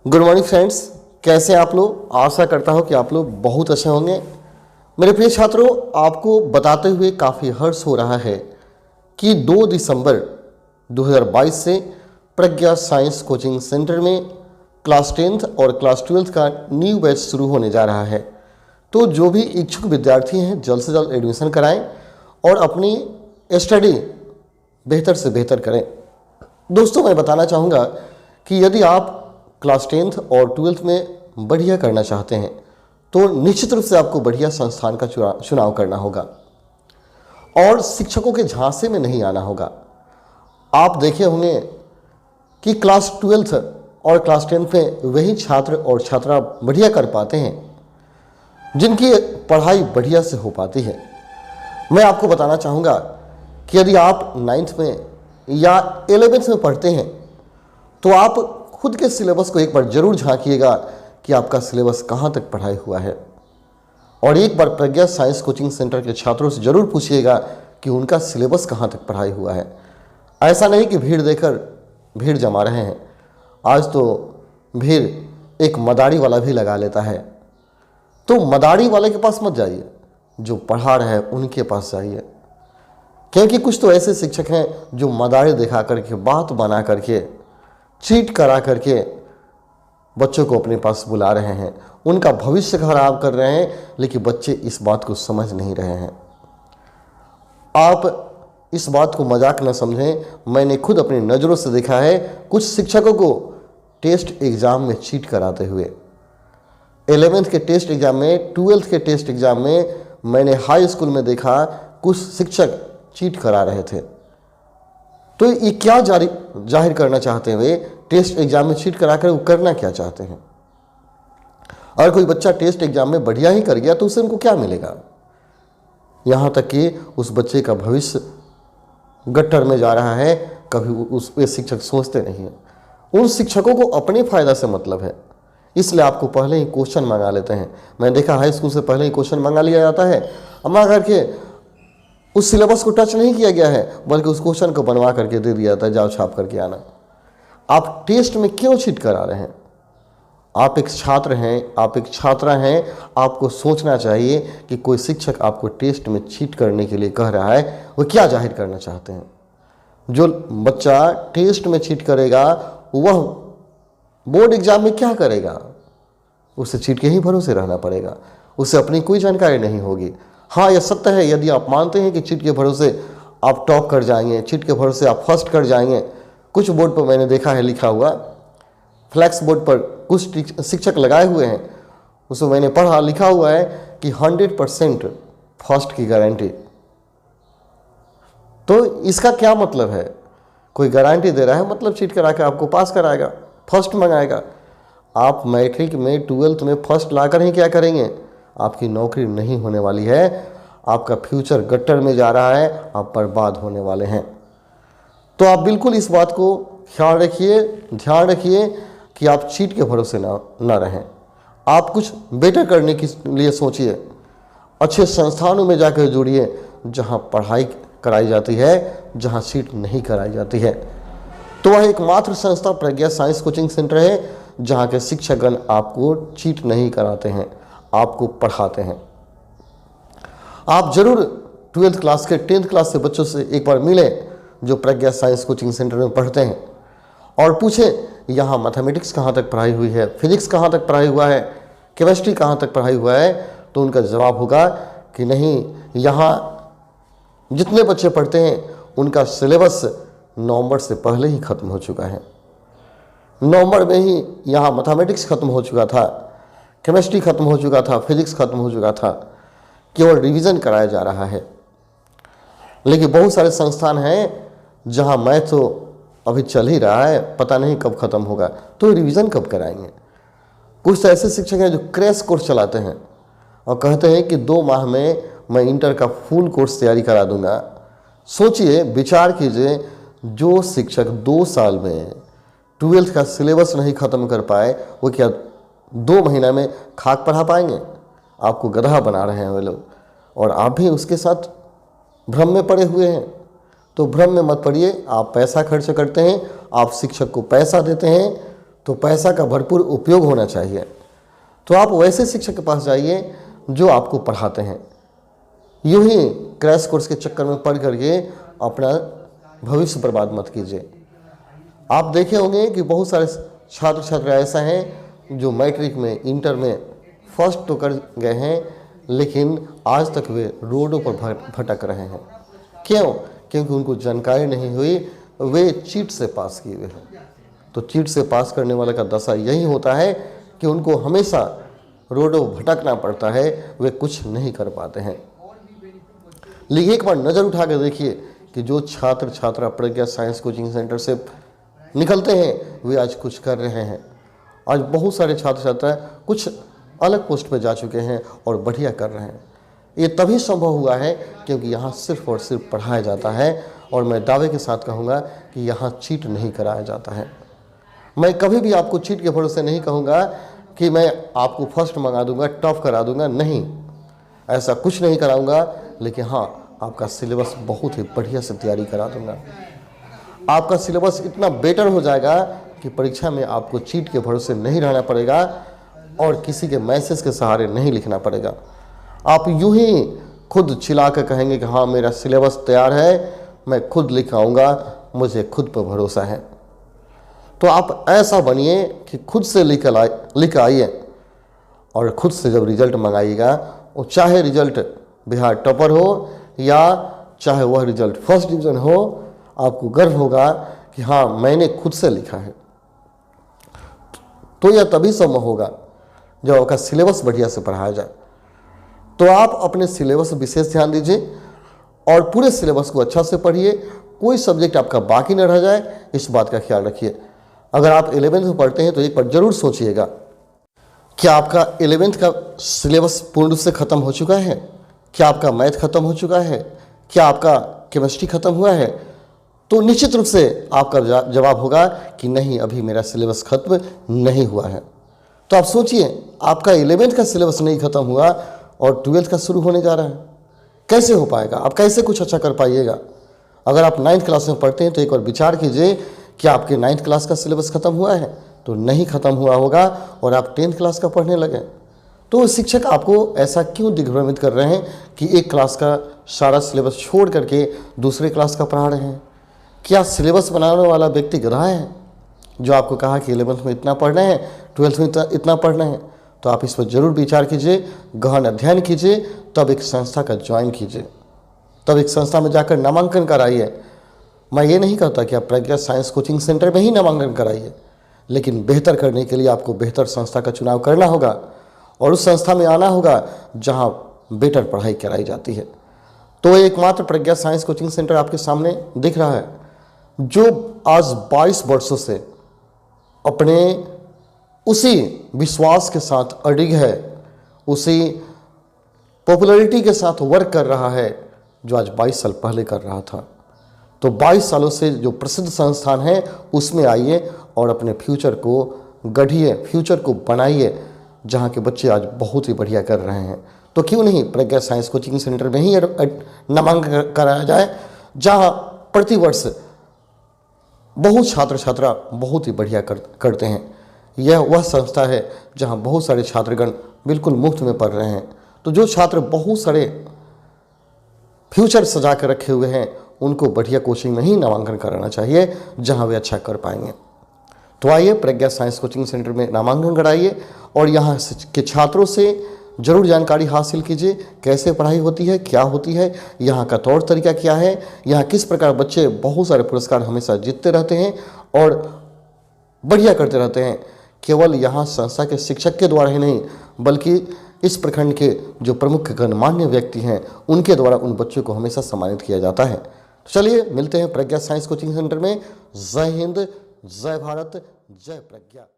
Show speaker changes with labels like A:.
A: Good morning friends, कैसे हैं आप लोग। आशा करता हूं कि आप लोग बहुत अच्छे होंगे। मेरे प्रिय छात्रों, आपको बताते हुए काफ़ी हर्ष हो रहा है कि 2 दिसंबर 2022 से प्रज्ञा साइंस कोचिंग सेंटर में क्लास 10th और क्लास 12th का न्यू बैच शुरू होने जा रहा है। तो जो भी इच्छुक विद्यार्थी हैं जल्द से जल्द एडमिशन कराएं और अपनी स्टडी बेहतर से बेहतर करें। दोस्तों, मैं बताना चाहूँगा कि यदि आप क्लास 10th और 12th में बढ़िया करना चाहते हैं तो निश्चित रूप से आपको बढ़िया संस्थान का चुनाव करना होगा और शिक्षकों के झांसे में नहीं आना होगा। आप देखे होंगे कि क्लास 12th और क्लास 10th में वही छात्र और छात्रा बढ़िया कर पाते हैं जिनकी पढ़ाई बढ़िया से हो पाती है। मैं आपको बताना चाहूँगा कि यदि आप 9th में या 11th में पढ़ते हैं तो आप खुद के सिलेबस को एक बार जरूर झांकिएगा कि आपका सिलेबस कहाँ तक पढ़ाई हुआ है, और एक बार प्रज्ञा साइंस कोचिंग सेंटर के छात्रों से जरूर पूछिएगा कि उनका सिलेबस कहाँ तक पढ़ाई हुआ है। ऐसा नहीं कि भीड़ देकर भीड़ जमा रहे हैं। आज तो भीड़ एक मदारी वाला भी लगा लेता है, तो मदारी वाले के पास मत जाइए, जो पढ़ा रहे हैं उनके पास जाइए। क्योंकि कुछ तो ऐसे शिक्षक हैं जो मदारी दिखा करके, बात बना करके, चीट करा करके बच्चों को अपने पास बुला रहे हैं, उनका भविष्य खराब कर रहे हैं, लेकिन बच्चे इस बात को समझ नहीं रहे हैं। आप इस बात को मजाक न समझें। मैंने खुद अपनी नज़रों से देखा है कुछ शिक्षकों को टेस्ट एग्ज़ाम में चीट कराते हुए। 11th के टेस्ट एग्ज़ाम में, 12th के टेस्ट एग्ज़ाम में मैंने हाई स्कूल में देखा कुछ शिक्षक चीट करा रहे थे। तो ये क्या जाहिर करना चाहते हैं वे? टेस्ट एग्जाम में चीट कराकर वो करना क्या चाहते हैं? अगर कोई बच्चा टेस्ट एग्जाम में बढ़िया ही कर गया तो उससे उनको क्या मिलेगा? यहाँ तक कि उस बच्चे का भविष्य गट्टर में जा रहा है, कभी उस पे शिक्षक सोचते नहीं हैं। उन शिक्षकों को अपने फ़ायदा से मतलब है, इसलिए आपको पहले ही क्वेश्चन मंगा लेते हैं। मैंने देखा हाई स्कूल से पहले ही क्वेश्चन मंगा लिया जाता है, मंगा करके उस सिलेबस को टच नहीं किया गया है, बल्कि उस क्वेश्चन को बनवा करके दे दिया जाता है, जाओ छाप करके आना। आप टेस्ट में क्यों चीट करा रहे हैं? आप एक छात्र हैं, आप एक छात्रा हैं, आपको सोचना चाहिए कि कोई शिक्षक आपको टेस्ट में चीट करने के लिए कह रहा है, वो क्या जाहिर करना चाहते हैं। जो बच्चा टेस्ट में चीट करेगा वह बोर्ड एग्जाम में क्या करेगा? उसे चीट के ही भरोसे रहना पड़ेगा, उसे अपनी कोई जानकारी नहीं होगी। हाँ, यह सत्य है, यदि आप मानते हैं कि चीट के भरोसे आप टॉप कर जाएंगे, चीट के भरोसे आप फर्स्ट कर जाएंगे। कुछ बोर्ड पर मैंने देखा है लिखा हुआ, फ्लैक्स बोर्ड पर कुछ शिक्षक लगाए हुए हैं, उसमें मैंने पढ़ा लिखा हुआ है कि 100% फर्स्ट की गारंटी। तो इसका क्या मतलब है? कोई गारंटी दे रहा है, मतलब चीट करा के आपको पास कराएगा, फर्स्ट मंगाएगा। आप मैट्रिक में, 12th में फर्स्ट लाकर ही क्या करेंगे? आपकी नौकरी नहीं होने वाली है, आपका फ्यूचर गट्टर में जा रहा है, आप बर्बाद होने वाले हैं। तो आप बिल्कुल इस बात को ख्याल रखिए, ध्यान रखिए कि आप चीट के भरोसे ना रहें। आप कुछ बेटर करने के लिए सोचिए, अच्छे संस्थानों में जाकर जुड़िए जहां पढ़ाई कराई जाती है, जहां चीट नहीं कराई जाती है। तो वह एकमात्र संस्था प्रज्ञा साइंस कोचिंग सेंटर है जहां के शिक्षकगण आपको चीट नहीं कराते हैं, आपको पढ़ाते हैं। आप जरूर 12th क्लास के 10th क्लास से बच्चों से एक बार मिलें जो प्रज्ञा साइंस कोचिंग सेंटर में पढ़ते हैं, और पूछें यहाँ मैथमेटिक्स कहाँ तक पढ़ाई हुई है, फिजिक्स कहाँ तक पढ़ाई हुआ है, केमिस्ट्री कहाँ तक पढ़ाई हुआ है। तो उनका जवाब होगा कि नहीं, यहाँ जितने बच्चे पढ़ते हैं उनका सिलेबस नवंबर से पहले ही ख़त्म हो चुका है। नवंबर में ही यहाँ मैथमेटिक्स ख़त्म हो चुका था, केमिस्ट्री ख़त्म हो चुका था, फिजिक्स ख़त्म हो चुका था, केवल रिवीजन कराया जा रहा है। लेकिन बहुत सारे संस्थान हैं जहाँ मैथ तो अभी चल ही रहा है, पता नहीं कब ख़त्म होगा, तो रिवीजन कब कराएंगे। कुछ तो ऐसे शिक्षक हैं जो क्रैश कोर्स चलाते हैं और कहते हैं कि 2 माह में मैं इंटर का फुल कोर्स तैयारी करा दूंगा। सोचिए, विचार कीजिए, जो शिक्षक 2 साल में 12th का सिलेबस नहीं ख़त्म कर पाए, वो क्या 2 महीना में खाक पढ़ा पाएंगे? आपको गधा बना रहे हैं वे लोग, और आप भी उसके साथ भ्रम में पड़े हुए हैं। तो भ्रम में मत पड़िए। आप पैसा खर्च करते हैं, आप शिक्षक को पैसा देते हैं, तो पैसा का भरपूर उपयोग होना चाहिए। तो आप वैसे शिक्षक के पास जाइए जो आपको पढ़ाते हैं। यूं ही क्रैश कोर्स के चक्कर में पढ़ करके अपना भविष्य बर्बाद मत कीजिए। आप देखे होंगे कि बहुत सारे छात्र छात्रा ऐसा हैं जो मैट्रिक में, इंटर में फर्स्ट तो कर गए हैं, लेकिन आज तक वे रोडों पर भटक रहे हैं। क्यों? क्योंकि उनको जानकारी नहीं हुई, वे चीट से पास किए हुए हैं। तो चीट से पास करने वाले का दशा यही होता है कि उनको हमेशा रोडों भटकना पड़ता है, वे कुछ नहीं कर पाते हैं। लेकिन एक बार नज़र उठा कर देखिए कि जो छात्र छात्रा प्रज्ञा साइंस कोचिंग सेंटर से निकलते हैं वे आज कुछ कर रहे हैं। आज बहुत सारे छात्र छात्रा कुछ अलग पोस्ट पर जा चुके हैं और बढ़िया कर रहे हैं। ये तभी संभव हुआ है क्योंकि यहाँ सिर्फ और सिर्फ पढ़ाया जाता है, और मैं दावे के साथ कहूँगा कि यहाँ चीट नहीं कराया जाता है। मैं कभी भी आपको चीट के भरोसे नहीं कहूँगा कि मैं आपको फर्स्ट मंगा दूंगा, टॉप करा दूंगा, नहीं, ऐसा कुछ नहीं कराऊंगा। लेकिन हाँ, आपका सिलेबस बहुत ही बढ़िया से तैयारी करा दूंगा। आपका सिलेबस इतना बेटर हो जाएगा कि परीक्षा में आपको चीट के भरोसे नहीं रहना पड़ेगा और किसी के मैसेज के सहारे नहीं लिखना पड़ेगा। आप यूं ही खुद चिल्ला कर कहेंगे कि हाँ मेरा सिलेबस तैयार है, मैं खुद लिख आऊँगा, मुझे खुद पर भरोसा है। तो आप ऐसा बनिए कि खुद से लिख आइए और खुद से जब रिजल्ट मंगाइएगा, वो चाहे रिजल्ट बिहार टॉपर हो या चाहे वह रिजल्ट फर्स्ट डिवीज़न हो, आपको गर्व होगा कि हाँ मैंने खुद से लिखा है। तो यह तभी संभव होगा जब आपका सिलेबस बढ़िया से पढ़ाया जाए। तो आप अपने सिलेबस पर विशेष ध्यान दीजिए और पूरे सिलेबस को अच्छा से पढ़िए। कोई सब्जेक्ट आपका बाकी न रह जाए, इस बात का ख्याल रखिए। अगर आप 11th में पढ़ते हैं तो एक बार जरूर सोचिएगा, क्या आपका 11th का सिलेबस पूर्ण रूप से ख़त्म हो चुका है? क्या आपका मैथ ख़त्म हो चुका है? क्या आपका केमिस्ट्री ख़त्म हुआ है? तो निश्चित रूप से आपका जवाब होगा कि नहीं, अभी मेरा सिलेबस ख़त्म नहीं हुआ है। तो आप सोचिए, आपका 11th का सिलेबस नहीं ख़त्म हुआ और 12th का शुरू होने जा रहा है, कैसे हो पाएगा? आप कैसे कुछ अच्छा कर पाइएगा? अगर आप 9th क्लास में पढ़ते हैं तो एक बार विचार कीजिए कि आपके 9th क्लास का सिलेबस ख़त्म हुआ है? तो नहीं ख़त्म हुआ होगा और आप 10th क्लास का पढ़ने लगे। तो शिक्षक आपको ऐसा क्यों दिग्भ्रमित कर रहे हैं कि एक क्लास का सारा सिलेबस छोड़ करके दूसरे क्लास का पढ़ा रहे हैं? क्या सिलेबस बनाने वाला व्यक्ति गधा है जो आपको कहा कि 11th में इतना पढ़ना है, 12th में इतना पढ़ना है? तो आप इस पर ज़रूर विचार कीजिए, गहन अध्ययन कीजिए, तब एक संस्था का ज्वाइन कीजिए, तब एक संस्था में जाकर नामांकन कराइए। मैं ये नहीं कहता कि आप प्रज्ञा साइंस कोचिंग सेंटर में ही नामांकन कराइए, लेकिन बेहतर करने के लिए आपको बेहतर संस्था का चुनाव करना होगा और उस संस्था में आना होगा जहां बेटर पढ़ाई कराई जाती है। तो एकमात्र प्रज्ञा साइंस कोचिंग सेंटर आपके सामने दिख रहा है, जो आज 22 वर्षों से अपने उसी विश्वास के साथ अडिग है, उसी पॉपुलैरिटी के साथ वर्क कर रहा है जो आज 22 साल पहले कर रहा था। तो 22 सालों से जो प्रसिद्ध संस्थान है उसमें आइए और अपने फ्यूचर को गढ़िए, फ्यूचर को बनाइए, जहाँ के बच्चे आज बहुत ही बढ़िया कर रहे हैं। तो क्यों नहीं प्रज्ञा साइंस कोचिंग सेंटर में ही नामांकन कराया जाए, जहाँ प्रतिवर्ष बहुत छात्र छात्रा बहुत ही बढ़िया करते हैं। यह वह संस्था है जहाँ बहुत सारे छात्रगण बिल्कुल मुफ्त में पढ़ रहे हैं। तो जो छात्र बहुत सारे फ्यूचर सजा कर रखे हुए हैं, उनको बढ़िया कोचिंग में ही नामांकन कराना चाहिए जहां वे अच्छा कर पाएंगे। तो आइए प्रज्ञा साइंस कोचिंग सेंटर में नामांकन कराइए और यहाँ के छात्रों से ज़रूर जानकारी हासिल कीजिए, कैसे पढ़ाई होती है, क्या होती है, यहाँ का तौर तरीका क्या है, यहाँ किस प्रकार बच्चे बहुत सारे पुरस्कार हमेशा जीतते रहते हैं और बढ़िया करते रहते हैं। केवल यहाँ संस्था के शिक्षक के द्वारा ही नहीं, बल्कि इस प्रखंड के जो प्रमुख गणमान्य व्यक्ति हैं उनके द्वारा उन बच्चों को हमेशा सम्मानित किया जाता है। तो चलिए मिलते हैं प्रज्ञा साइंस कोचिंग सेंटर में। जय हिंद, जय भारत, जय प्रज्ञा।